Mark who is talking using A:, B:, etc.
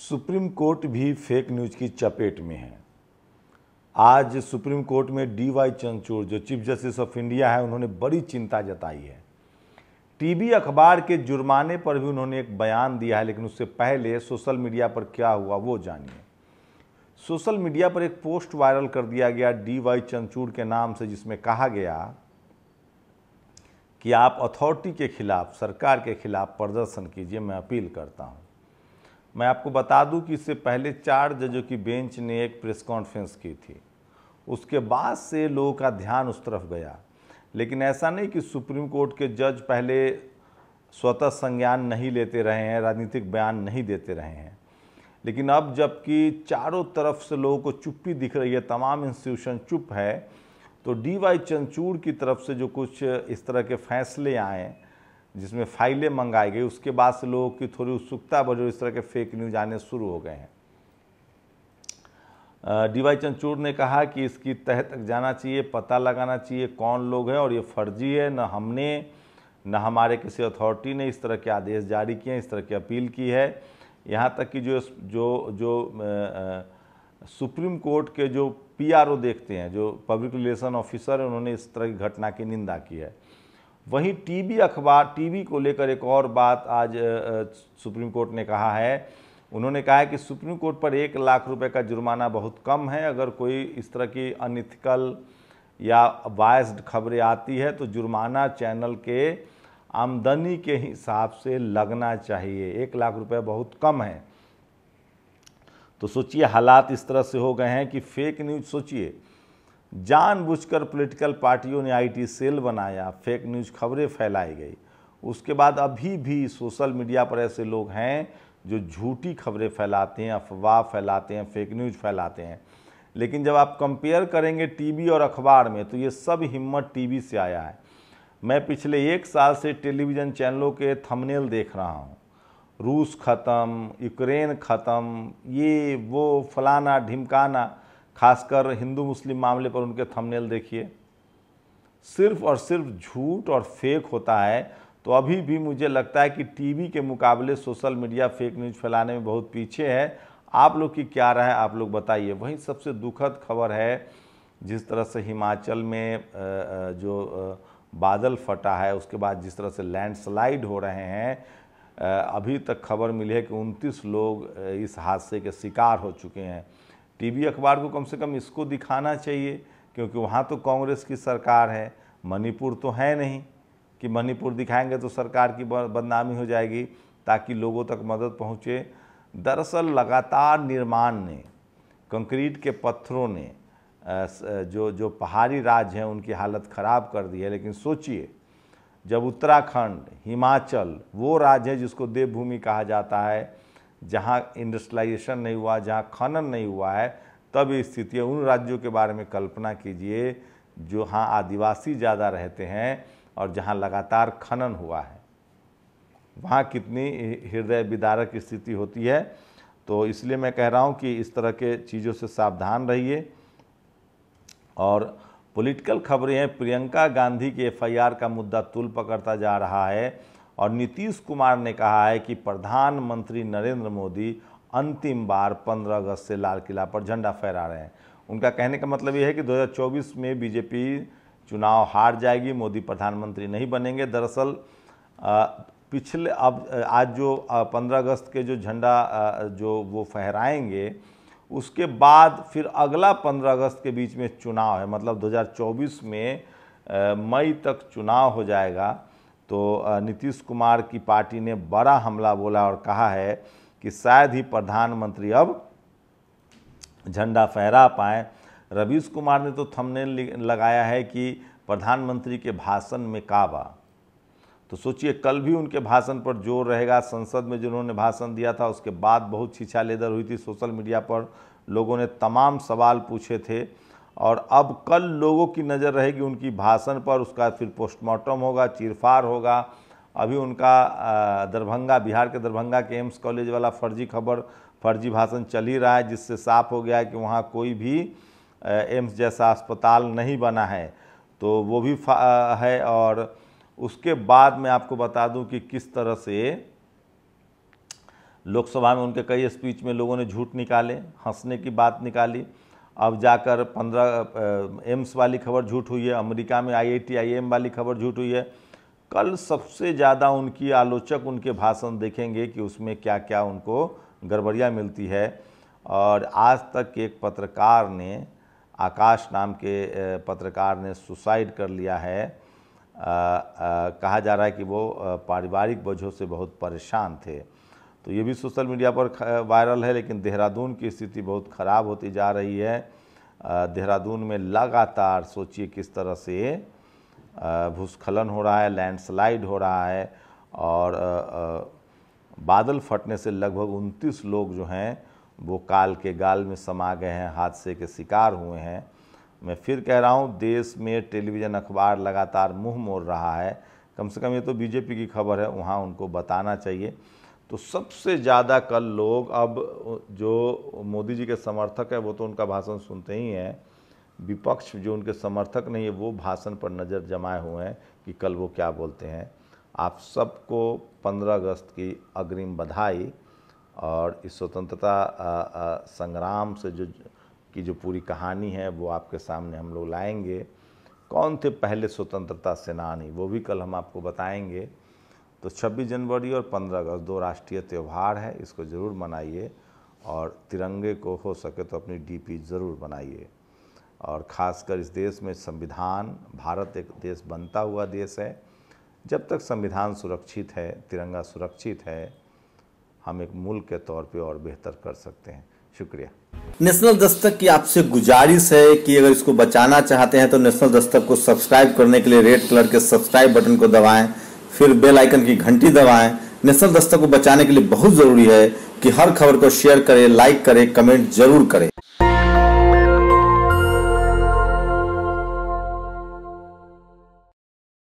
A: Supreme court भी fake news की चपेट में है। आज सुप्रीम कोर्ट में DY चंद्रचूड़ जो चीफ जस्टिस ऑफ इंडिया है, उन्होंने बड़ी चिंता जताई है। टीवी अखबार के जुर्माने पर भी उन्होंने एक बयान दिया है, लेकिन उससे पहले सोशल मीडिया पर क्या हुआ वो जानिए। सोशल मीडिया पर एक पोस्ट वायरल कर दिया गया DY चंद्रचूड़ के नाम से, जिसमें कहा गया कि आप अथॉरिटी के खिलाफ, सरकार के खिलाफ प्रदर्शन कीजिए, मैं अपील करता हूं। मैं आपको बता दूं कि इससे पहले 4 जजों की बेंच ने एक प्रेस कॉन्फ्रेंस की थी। उसके बाद से लोगों का ध्यान उस तरफ गया, लेकिन ऐसा नहीं कि सुप्रीम कोर्ट के जज पहले स्वतः संज्ञान नहीं लेते रहे हैं, राजनीतिक बयान नहीं देते रहे हैं, लेकिन अब जबकि चारों तरफ से लोगों को चुप्पी दिख रही है, तमाम इंस्टीट्यूशन चुप है, तो DY चंद्रचूड़ की तरफ से जो कुछ इस तरह के फैसले आए, जिसमें फाइलें मंगाई गई, उसके बाद से लोगों की थोड़ी उत्सुकता बढ़ी, इस तरह के फेक न्यूज आने शुरू हो गए हैं। DY चंद्रचूड़ ने कहा कि इसकी तह तक जाना चाहिए, पता लगाना चाहिए कौन लोग हैं, और ये फर्जी है। न हमने न हमारे किसी अथॉरिटी ने इस तरह के आदेश जारी किए हैं, इस तरह की अपील की है। यहाँ तक कि जो सुप्रीम कोर्ट के जो PRO देखते हैं, जो पब्लिक रिलेशन ऑफिसर है, उन्होंने इस तरह की घटना की निंदा की है। वहीं टीवी को लेकर एक और बात आज सुप्रीम कोर्ट ने कहा है। उन्होंने कहा है कि सुप्रीम कोर्ट पर 1 लाख रुपए का जुर्माना बहुत कम है। अगर कोई इस तरह की अनइथिकल या बायस्ड खबरें आती है तो जुर्माना चैनल के आमदनी के हिसाब से लगना चाहिए। 1 लाख रुपए बहुत कम है। तो सोचिए, हालात इस तरह से हो गए हैं कि फेक न्यूज, सोचिए, जानबूझकर पॉलिटिकल पार्टियों ने IT सेल बनाया, फेक न्यूज खबरें फैलाई गई। उसके बाद अभी भी सोशल मीडिया पर ऐसे लोग हैं जो झूठी खबरें फैलाते हैं, अफवाह फैलाते हैं, फेक न्यूज फैलाते हैं। लेकिन जब आप कंपेयर करेंगे टीवी और अखबार में, तो ये सब हिम्मत टीवी से आया है। मैं पिछले 1 साल से टेलीविज़न चैनलों के थंबनेल देख रहा हूँ। रूस ख़त्म, यूक्रेन ख़त्म, ये वो फलाना ढिमकाना, खासकर हिंदू मुस्लिम मामले पर उनके थंबनेल देखिए, सिर्फ और सिर्फ झूठ और फेक होता है। तो अभी भी मुझे लगता है कि टीवी के मुकाबले सोशल मीडिया फेक न्यूज़ फैलाने में बहुत पीछे है। आप लोग की क्या राय है, आप लोग बताइए। वहीं सबसे दुखद खबर है, जिस तरह से हिमाचल में जो बादल फटा है, उसके बाद जिस तरह से लैंडस्लाइड हो रहे हैं, अभी तक खबर मिली है कि 29 लोग इस हादसे के शिकार हो चुके हैं। टीवी अखबार को कम से कम इसको दिखाना चाहिए, क्योंकि वहाँ तो कांग्रेस की सरकार है। मणिपुर तो है नहीं कि मणिपुर दिखाएंगे तो सरकार की बदनामी हो जाएगी, ताकि लोगों तक मदद पहुँचे। दरअसल लगातार निर्माण ने, कंक्रीट के पत्थरों ने जो पहाड़ी राज्य हैं उनकी हालत ख़राब कर दी है। लेकिन सोचिए, जब उत्तराखंड, हिमाचल, वो राज्य है जिसको देवभूमि कहा जाता है, जहाँ इंडस्ट्रियलाइजेशन नहीं हुआ, जहाँ खनन नहीं हुआ है, तब ये स्थिति है। उन राज्यों के बारे में कल्पना कीजिए जो हाँ आदिवासी ज़्यादा रहते हैं और जहाँ लगातार खनन हुआ है, वहाँ कितनी हृदय विदारक स्थिति होती है। तो इसलिए मैं कह रहा हूँ कि इस तरह के चीज़ों से सावधान रहिए। और पॉलिटिकल खबरें हैं, प्रियंका गांधी के FIR का मुद्दा तूल पकड़ता जा रहा है, और नीतीश कुमार ने कहा है कि प्रधानमंत्री नरेंद्र मोदी अंतिम बार 15 अगस्त से लाल किला पर झंडा फहरा रहे हैं। उनका कहने का मतलब ये है कि 2024 में BJP चुनाव हार जाएगी, मोदी प्रधानमंत्री नहीं बनेंगे। दरअसल पिछले आज जो 15 अगस्त के जो झंडा जो वो फहराएंगे, उसके बाद फिर अगला 15 अगस्त के बीच में चुनाव है, मतलब 2024 में मई तक चुनाव हो जाएगा। तो नीतीश कुमार की पार्टी ने बड़ा हमला बोला और कहा है कि शायद ही प्रधानमंत्री अब झंडा फहरा पाएँ। रवीश कुमार ने तो थंबनेल लगाया है कि प्रधानमंत्री के भाषण में काबा। तो सोचिए, कल भी उनके भाषण पर जोर रहेगा। संसद में जिन्होंने भाषण दिया था, उसके बाद बहुत छीछा लेदर हुई थी। सोशल मीडिया पर लोगों ने तमाम सवाल पूछे थे, और अब कल लोगों की नज़र रहेगी उनकी भाषण पर। उसका फिर पोस्टमार्टम होगा, चीरफाड़ होगा। अभी उनका दरभंगा, बिहार के दरभंगा के एम्स कॉलेज वाला फर्जी भाषण चल ही रहा है, जिससे साफ हो गया है कि वहाँ कोई भी एम्स जैसा अस्पताल नहीं बना है। तो वो भी है। और उसके बाद मैं आपको बता दूं कि किस तरह से लोकसभा में उनके कई स्पीच में लोगों ने झूठ निकाले, हंसने की बात निकाली। अब जाकर 15 एम्स वाली खबर झूठ हुई है, अमेरिका में IIT IIM वाली खबर झूठ हुई है। कल सबसे ज़्यादा उनकी आलोचक उनके भाषण देखेंगे कि उसमें क्या क्या उनको गड़बड़ियाँ मिलती है। और आज तक के एक पत्रकार ने, आकाश नाम के पत्रकार ने सुसाइड कर लिया है। कहा जा रहा है कि वो पारिवारिक वजहों से बहुत परेशान थे। तो ये भी सोशल मीडिया पर वायरल है। लेकिन देहरादून की स्थिति बहुत ख़राब होती जा रही है। देहरादून में लगातार सोचिए किस तरह से भूस्खलन हो रहा है, लैंडस्लाइड हो रहा है, और बादल फटने से लगभग 29 लोग जो हैं वो काल के गाल में समा गए हैं, हादसे के शिकार हुए हैं। मैं फिर कह रहा हूँ, देश में टेलीविज़न अखबार लगातार मुंह मोड़ रहा है। कम से कम ये तो बीजेपी की खबर है, वहाँ उनको बताना चाहिए। तो सबसे ज़्यादा कल लोग, अब जो मोदी जी के समर्थक है वो तो उनका भाषण सुनते ही हैं, विपक्ष जो उनके समर्थक नहीं है वो भाषण पर नज़र जमाए हुए हैं कि कल वो क्या बोलते हैं। आप सबको 15 अगस्त की अग्रिम बधाई। और इस स्वतंत्रता संग्राम से जो पूरी कहानी है वो आपके सामने हम लोग लाएंगे। कौन थे पहले स्वतंत्रता सेनानी, वो भी कल हम आपको बताएंगे। तो 26 जनवरी और 15 अगस्त 2 राष्ट्रीय त्यौहार है, इसको ज़रूर मनाइए। और तिरंगे को हो सके तो अपनी DP ज़रूर बनाइए। और ख़ासकर इस देश में संविधान, भारत एक देश बनता हुआ देश है। जब तक संविधान सुरक्षित है, तिरंगा सुरक्षित है, हम एक मुल्क के तौर पे और बेहतर कर सकते हैं। शुक्रिया।
B: नेशनल दस्तक की आपसे गुजारिश है कि अगर इसको बचाना चाहते हैं तो नेशनल दस्तक को सब्सक्राइब करने के लिए रेड कलर के सब्सक्राइब बटन को दबाएं, फिर बेल आइकन की घंटी दबाएं। नेशनल दस्तक को बचाने के लिए बहुत जरूरी है कि हर खबर को शेयर करें, लाइक करें, कमेंट जरूर करें।